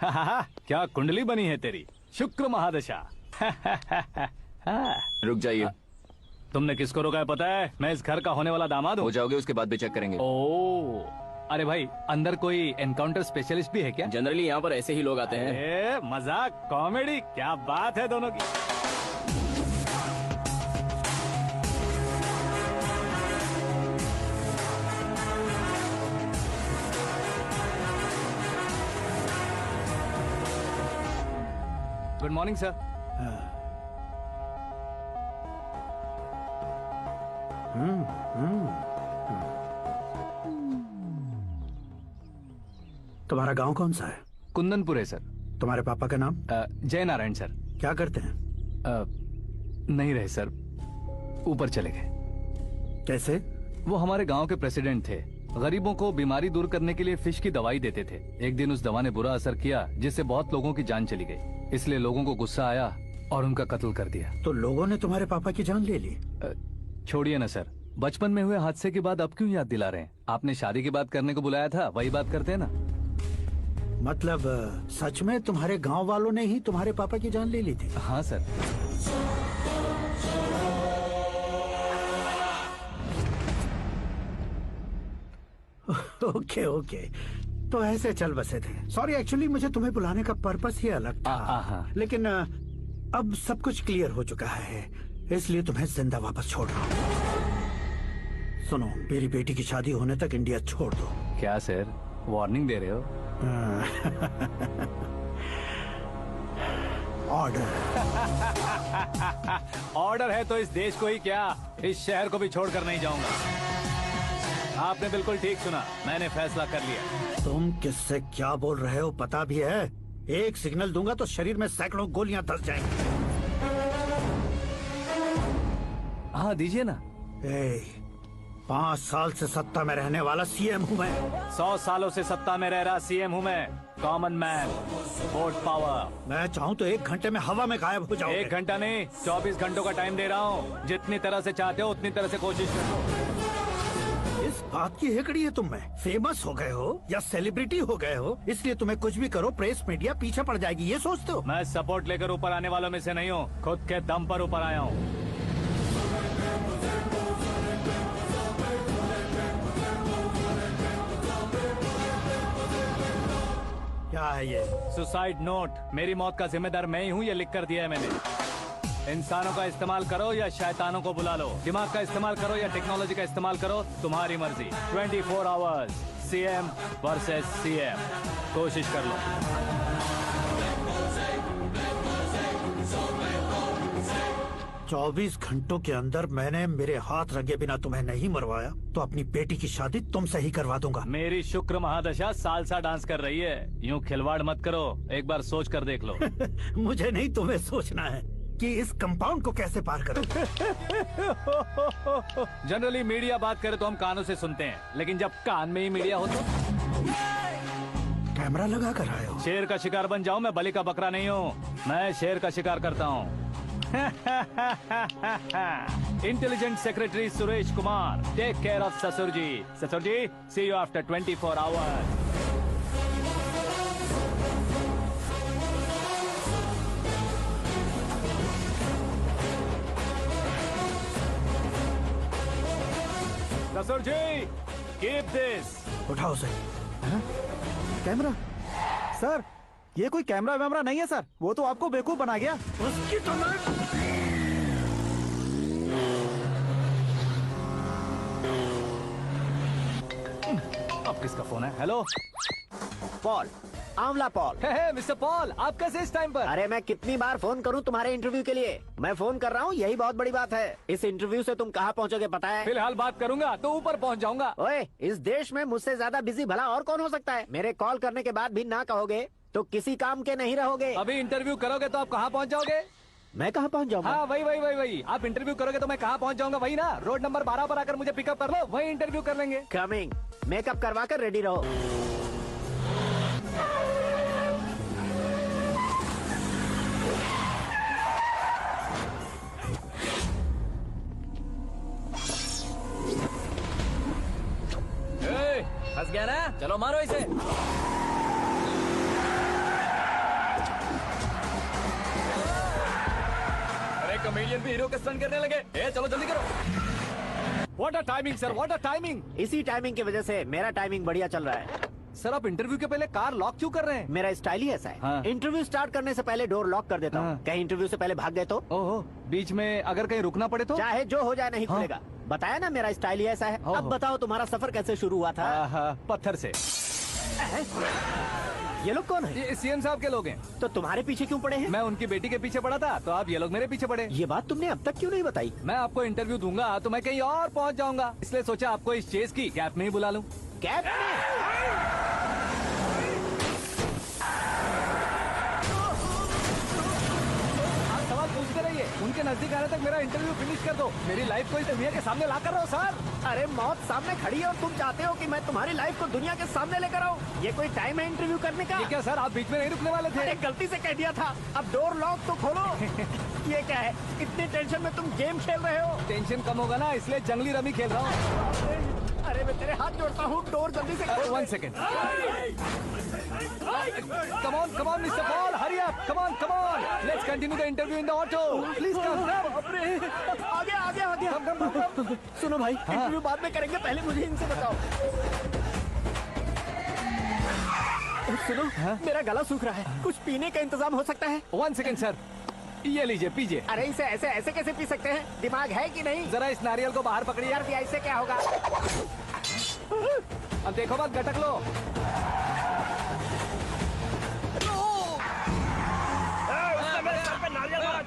क्या कुंडली बनी है तेरी, शुक्र महादशा। रुक जाइए। तुमने किसको रोका है पता है? मैं इस घर का होने वाला दामाद हूँ। हो जाओगे उसके बाद भी चेक करेंगे। ओ, अरे भाई अंदर कोई एनकाउंटर स्पेशलिस्ट भी है क्या? जनरली यहाँ पर ऐसे ही लोग आते हैं। मजाक कॉमेडी, क्या बात है दोनों की। Good morning sir. तुम्हारा गांव कौन सा है? कुंदनपुर है सर। तुम्हारे पापा का नाम? जय नारायण सर। क्या करते हैं? नहीं रहे सर, ऊपर चले गए। कैसे? वो हमारे गांव के प्रेसिडेंट थे। गरीबों को बीमारी दूर करने के लिए फिश की दवाई देते थे। एक दिन उस दवा ने बुरा असर किया जिससे बहुत लोगों की जान चली गई। इसलिए लोगों को गुस्सा आया और उनका कत्ल कर दिया। तो लोगों ने तुम्हारे पापा की जान ले ली? छोड़िए ना सर, बचपन में हुए हादसे की बात अब क्यों याद दिला रहे हैं? आपने शादी की बात करने को बुलाया था, वही बात करते हैं ना। मतलब सच में तुम्हारे गांव वालों ने ही तुम्हारे पापा की जान ले ली थी? हाँ सर। ओके ओके, तो ऐसे चल बसे थे। सॉरी, एक्चुअली मुझे तुम्हें बुलाने का पर्पस ही अलग था। लेकिन अब सब कुछ क्लियर हो चुका है, इसलिए तुम्हें जिंदा वापस छोड़ रहा हूँ। सुनो, मेरी बेटी की शादी होने तक इंडिया छोड़ दो। क्या सर, वार्निंग दे रहे हो? ऑर्डर। ऑर्डर है तो इस देश को ही क्या, इस शहर को भी छोड़कर नहीं जाऊंगा। आपने बिल्कुल ठीक सुना, मैंने फैसला कर लिया। तुम किससे क्या बोल रहे हो पता भी है? एक सिग्नल दूंगा तो शरीर में सैकड़ों गोलियां धस जाएंगी। हाँ दीजिए ना। 5 साल से सत्ता में रहने वाला सीएम हूँ मैं। 100 सालों से सत्ता में रह रहा सीएम हूँ मैं। Common man, vote power. मैं चाहूँ तो 1 घंटे में हवा में गायब हो जाऊँ। 1 घंटा नहीं, 24 घंटों का टाइम दे रहा हूँ। जितनी तरह से चाहते हो उतनी तरह से कोशिश करो। इस बात की हेकड़ी है तुम में? फेमस हो गए हो या सेलिब्रिटी हो गए हो, इसलिए तुम्हें कुछ भी करो प्रेस मीडिया पीछे पड़ जाएगी, ये सोचते हो? मैं सपोर्ट लेकर ऊपर आने वालों में से नहीं हूँ, खुद के दम पर ऊपर आया हूँ। क्या है ये? Suicide note. मेरी मौत का जिम्मेदार मैं ही हूँ, ये लिख कर दिया है मैंने। इंसानों का इस्तेमाल करो या शैतानों को बुला लो, दिमाग का इस्तेमाल करो या टेक्नोलॉजी का इस्तेमाल करो, तुम्हारी मर्जी। 24 आवर्स, सीएम वर्सेस सीएम, कोशिश कर लो। चौबीस घंटों के अंदर मैंने मेरे हाथ रंगे बिना तुम्हें नहीं मरवाया तो अपनी बेटी की शादी तुमसे ही करवा दूंगा। मेरी शुक्र महादशा सालसा डांस कर रही है, यूँ खिलवाड़ मत करो, एक बार सोच कर देख लो। मुझे नहीं, तुम्हें सोचना है कि इस कंपाउंड को कैसे पार करो। जनरली मीडिया बात करे तो हम कानों से सुनते हैं, लेकिन जब कान में ही मीडिया हो तो कैमरा लगा कर आए हो। शेर का शिकार बन जाऊं, मैं बलि का बकरा नहीं हूँ, मैं शेर का शिकार करता हूँ। Intelligent secretary Suresh Kumar, take care of ससुर जी। ससुर जी, सी यू आफ्टर 24 आवर्स। ससुर जी, कीप दिस। उठाओ उसे। कैमरा? सर, ये कोई कैमरा वैमरा नहीं है सर, वो तो आपको बेवकूफ बना गया। उसकी तो अब किसका फोन है? हेलो पॉल, आंवला पॉल। मिस्टर पॉल, आप कैसे इस टाइम पर? अरे मैं कितनी बार फोन करूं तुम्हारे इंटरव्यू के लिए? मैं फोन कर रहा हूं, यही बहुत बड़ी बात है। इस इंटरव्यू से तुम कहां पहुंचोगे पता है? फिलहाल बात करूंगा तो ऊपर पहुंच जाऊंगा। ओए, इस देश में मुझसे ज्यादा बिजी भला और कौन हो सकता है? मेरे कॉल करने के बाद भी ना कहोगे तो किसी काम के नहीं रहोगे। अभी इंटरव्यू करोगे तो आप कहाँ पहुँच जाओगे? मैं कहाँ पहुँच जाऊंगा? हाँ वही। आप इंटरव्यू करोगे तो मैं कहाँ पहुँच जाऊंगा? वही ना, रोड नंबर 12 पर आकर मुझे पिकअप कर लो, वही इंटरव्यू कर लेंगे। कमिंग। मेकअप करवा कर रेडी रहो। फंस गया ना? चलो मारो इसे। विलेन भी हीरो के स्टंट करने लगे। ए चलो जल्दी करो। What a timing sir, what a timing. इसी टाइमिंग की वजह से मेरा टाइमिंग बढ़िया चल रहा है। सर आप इंटरव्यू के पहले कार लॉक क्यों कर रहे हैं? मेरा स्टाइल ही ऐसा है। हाँ। इंटरव्यू स्टार्ट करने से पहले डोर लॉक कर देता हूँ। हाँ। कहीं इंटरव्यू से पहले भाग गए तो ओहो, बीच में अगर कहीं रुकना पड़े तो? चाहे जो हो जाए नहीं हाँ। खुलेगा। बताया ना मेरा स्टाइल ही ऐसा है। ओहो। अब बताओ तुम्हारा सफर कैसे शुरू हुआ था? पत्थर से। ये लोग कौन है? ये सीएम साहब के लोग हैं। तो तुम्हारे पीछे क्यों पड़े हैं? मैं उनकी बेटी के पीछे पड़ा था, तो आप ये लोग मेरे पीछे पड़े। ये बात तुमने अब तक क्यों नहीं बताई? मैं आपको इंटरव्यू दूंगा तो मैं कहीं और पहुंच जाऊंगा, इसलिए सोचा आपको इस चेस की कैप में ही बुला लूं। कैब में? आप सवाल पूछते रहिए, उनके नजदीक आने तक मेरा इंटरव्यू फिनिश कर दो। मेरी लाइफ को इस दुनिया के सामने ला कर रहो सर। अरे मौत सामने खड़ी है और तुम चाहते हो कि मैं तुम्हारी लाइफ को दुनिया के सामने लेकर आऊं? ये कोई टाइम है इंटरव्यू करने का? ये क्या सर, आप बीच में नहीं रुकने वाले थे? अरे गलती से कह दिया था। अब डोर लॉक तो खोलो। ये क्या है? इतनी टेंशन में तुम गेम खेल रहे हो? टेंशन कम होगा ना, इसलिए जंगली रमी खेल रहा हूँ। अरे मैं तेरे हाथ जोड़ता हूँ, डोर जल्दी से खोल। 1 second. Come on, Mr. Paul, hurry up. Come on. Let's continue the interview in the auto. Please come. आगे आगे आगे। Come. सुनो भाई, इंटरव्यू बाद में करेंगे, पहले मुझे इनसे बताओ। सुनो, मेरा गला सूख रहा है, कुछ पीने का इंतजाम हो सकता है? 1 सेकेंड सर, ये लीजिए पीजिए। अरे इसे ऐसे ऐसे कैसे पी सकते हैं? दिमाग है कि नहीं? जरा इस नारियल को बाहर पकड़िए। यार दिया इससे क्या होगा? अब देखो मत, गटक लो।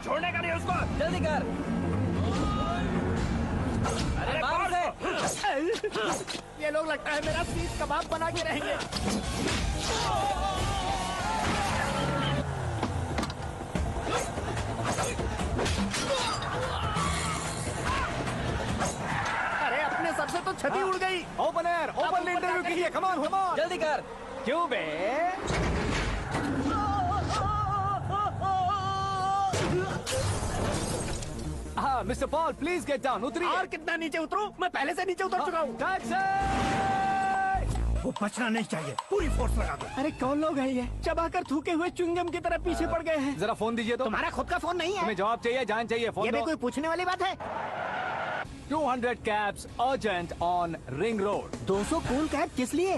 छोड़ने का नहीं उसको, जल्दी कर। अरे मार से। ये लोग लगता है मेरा सीख कबाब बना के रहेंगे। अरे अपने सबसे तो छती उड़ गई। ओपन एयर, ओपन इंटरव्यू कीजिए। कम ऑन, जल्दी कर। क्यों बे? हाँ mister Paul, please get down. उतरिए। और कितना नीचे उतरूं? मैं पहले से नीचे उतर चुका हूँ। टैक्सी! वो बचना नहीं चाहिए, पूरी फोर्स लगा दो। अरे कौन लोग हैं ये? चबाकर थूके हुए च्युइंगम की तरह पीछे पड़ गए हैं। जरा फोन दीजिए तो। तुम्हारा खुद का फोन नहीं है? तुम्हें जवाब चाहिए, जान चाहिए, फोन ये भी दो। कोई पूछने वाली बात है? 200 cabs urgent on Ring Road. 200 cool cab किस लिए?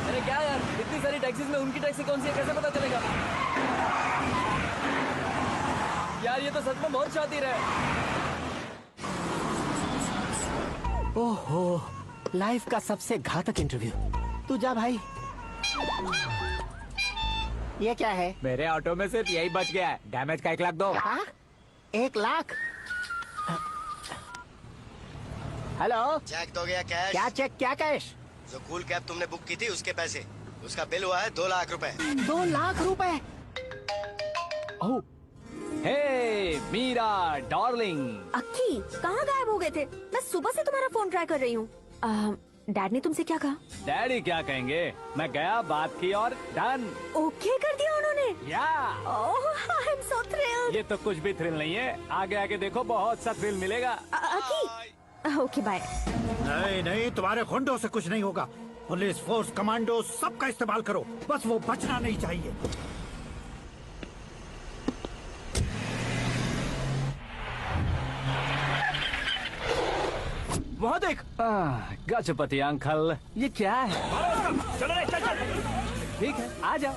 अरे क्या यार, इतनी सारी टैक्सीज में उनकी टैक्सी कौन सी है, कैसे पता चलेगा? यार ये तो सच में बहुत शातिर है। ओहो, लाइफ का सबसे घातक इंटरव्यू। तू जा भाई। ये क्या है? मेरे ऑटो में सिर्फ यही बच गया है। डैमेज का 1 लाख दो। हाँ? 1 लाख? हेलो, चेक तो गया कैश। क्या चेक, क्या कैश? जो कूल कैब तुमने बुक की थी उसके पैसे, उसका बिल हुआ है 2 लाख रुपए। 2 लाख रुपए? ओह, हे मीरा डार्लिंग। अक्की, कहाँ गायब हो गए थे? मैं सुबह से तुम्हारा फोन ट्राई कर रही हूँ। डैड ने तुमसे क्या कहा? डैडी क्या कहेंगे, मैं गया, बात की और डन। ओके कर दिया उन्होंने? या ओह, आई एम सो थ्रिल्ड। ये तो कुछ भी थ्रिल नहीं है, आगे आगे देखो बहुत सा थ्रिल मिलेगा। अक्की, ओके बाय। नहीं, तुम्हारे गुंडों से कुछ नहीं होगा। पुलिस फोर्स, कमांडो, सबका इस्तेमाल करो, बस वो बचना नहीं चाहिए। वहाँ देख। गजपति अंकल, ये क्या है? चलो रे, चल। ठीक है, आ जाओ।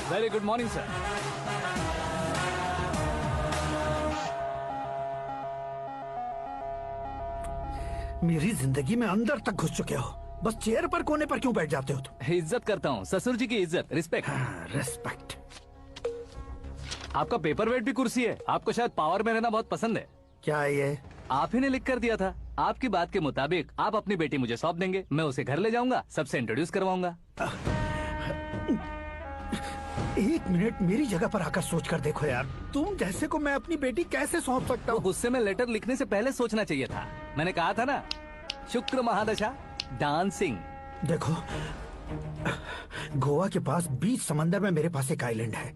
Very good morning sir. मेरी जिंदगी में अंदर तक घुस चुके हो, बस चेयर पर कोने पर क्यों बैठ जाते हो तुम? इज्जत करता हूँ, ससुर जी की इज्जत, रिस्पेक्ट। रेस्पेक्ट। आपका पेपर वेट भी कुर्सी है। आपको शायद पावर में रहना बहुत पसंद है। क्या है ये? आप ही ने लिख कर दिया था। आपकी बात के मुताबिक आप अपनी बेटी मुझे सौंप देंगे, मैं उसे घर ले जाऊंगा, सबसे इंट्रोड्यूस करवाऊंगा। एक मिनट मेरी जगह पर आकर सोच कर देखो यार, तुम जैसे को मैं अपनी बेटी कैसे सौंप सकता तो हूँ? गुस्से में लेटर लिखने से पहले सोचना चाहिए था। मैंने कहा था ना, शुक्र महादशा डांसिंग। देखो, गोवा के पास बीच समंदर में मेरे पास एक आइलैंड है।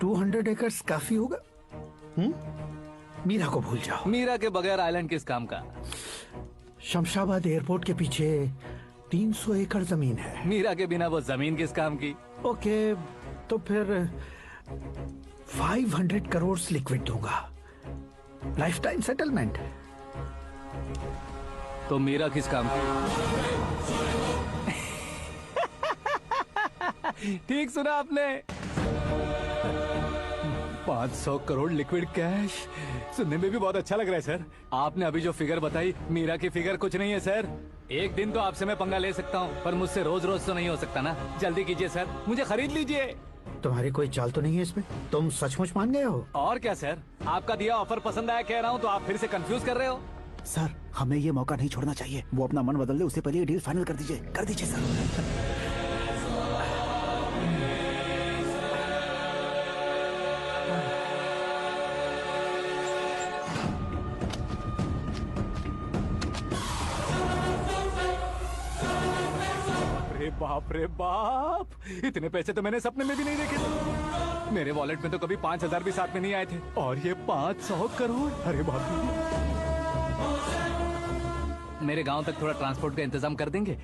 200 एकर्स काफी होगा। मीरा को भूल जाओ। मीरा के बगैर आइलैंड किस काम का? शमशाबाद एयरपोर्ट के पीछे 300 एकड़ जमीन है। मीरा के बिना वो जमीन किस काम की? ओके, तो फिर 500 करोड़ लिक्विड दूंगा, लाइफ टाइम सेटलमेंट। तो मीरा किस काम की? ठीक सुना आपने, 500 करोड़ लिक्विड कैश। सुनने में भी बहुत अच्छा लग रहा है सर। आपने अभी जो फिगर बताई, मीरा की फिगर कुछ नहीं है सर। एक दिन तो आपसे मैं पंगा ले सकता हूँ, पर मुझसे रोज रोज तो नहीं हो सकता ना। जल्दी कीजिए सर, मुझे खरीद लीजिए। तुम्हारी कोई चाल तो नहीं है इसमें? तुम सचमुच मान गए हो? और क्या सर, आपका दिया ऑफर पसंद आया कह रहा हूँ, तो आप फिर से कंफ्यूज कर रहे हो। सर, हमें ये मौका नहीं छोड़ना चाहिए। वो अपना मन बदल दे, उससे पहले ये डील फाइनल कर दीजिए। कर दीजिए सर। बाप रे बाप, इतने पैसे तो मैंने सपने में भी नहीं देखे थे। मेरे वॉलेट में तो कभी 5,000 भी साथ में नहीं आए थे, और ये 500 करोड़। अरे बाप रे। मेरे गांव तक थोड़ा ट्रांसपोर्ट का इंतजाम कर देंगे?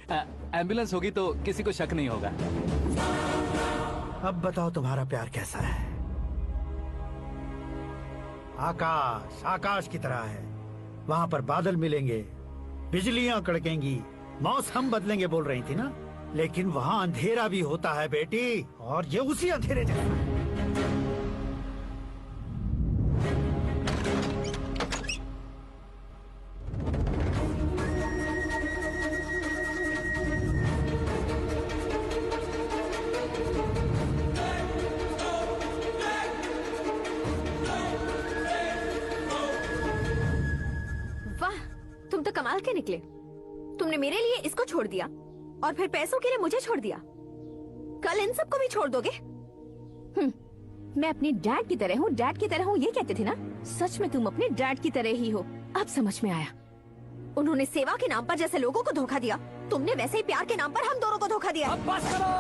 एम्बुलेंस होगी तो किसी को शक नहीं होगा। अब बताओ तुम्हारा प्यार कैसा है? आकाश आकाश की तरह है, वहाँ पर बादल मिलेंगे, बिजलियां कड़केंगी, मौसम बदलेंगे बोल रही थी ना। लेकिन वहाँ अंधेरा भी होता है बेटी, और ये उसी अंधेरे जैसा है। वाह, तुम तो कमाल के निकले। तुमने मेरे लिए इसको छोड़ दिया और फिर पैसों के लिए मुझे छोड़ दिया। कल इन सबको भी छोड़ दोगे? मैं अपनी डैड की तरह हूँ, डैड की तरह हूँ, ये कहते थे ना। सच में तुम अपने डैड की तरह ही हो। अब समझ में आया। उन्होंने सेवा के नाम पर जैसे लोगों को धोखा दिया, तुमने वैसे ही प्यार के नाम पर हम दोनों को धोखा दिया। अब बस करो।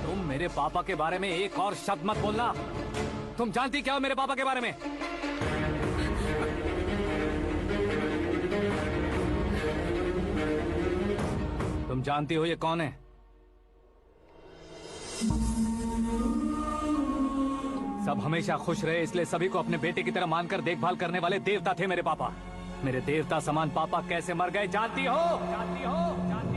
तुम मेरे पापा के बारे में एक और शब्द मत बोलना। तुम जानती क्या हो मेरे पापा के बारे में? तुम जानती हो ये कौन है? सब हमेशा खुश रहे, इसलिए सभी को अपने बेटे की तरह मानकर देखभाल करने वाले देवता थे मेरे पापा। मेरे देवता समान पापा कैसे मर गए जानती हो? जानती हो? जानती हो?